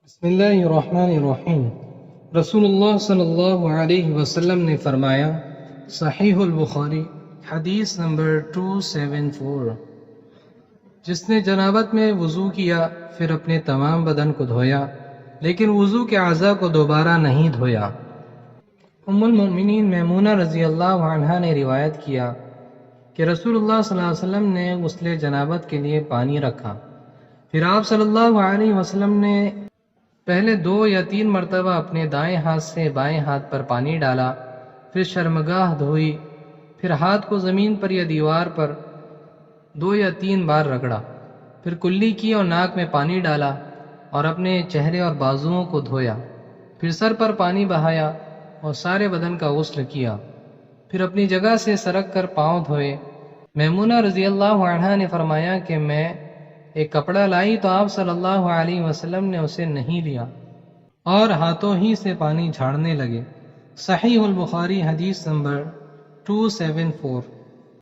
بسم اللہ الرحمن الرحیم۔ رسول اللہ صلی اللہ علیہ وسلم نے فرمایا، صحیح البخاری حدیث نمبر 274، جس نے جنابت میں وضو کیا پھر اپنے تمام بدن کو دھویا لیکن وضو کے اعضاء کو دوبارہ نہیں دھویا۔ ام المؤمنین میمونہ رضی اللہ عنہا نے روایت کیا کہ رسول اللہ صلی اللہ علیہ وسلم نے غسل جنابت کے لیے پانی رکھا، پھر آپ صلی اللہ علیہ وسلم نے پہلے 2 یا 3 مرتبہ اپنے دائیں ہاتھ سے بائیں ہاتھ پر پانی ڈالا، پھر شرمگاہ دھوئی، پھر ہاتھ کو زمین پر یا دیوار پر 2 یا 3 بار رگڑا، پھر کلی کی اور ناک میں پانی ڈالا اور اپنے چہرے اور بازوؤں کو دھویا، پھر سر پر پانی بہایا اور سارے بدن کا غسل کیا، پھر اپنی جگہ سے سرک کر پاؤں دھوئے۔ میمونہ رضی اللہ عنہا نے فرمایا کہ میں ایک کپڑا لائی تو آپ صلی اللہ علیہ وسلم نے اسے نہیں لیا اور ہاتھوں ہی سے پانی جھاڑنے لگے۔ صحیح البخاری حدیث نمبر 274۔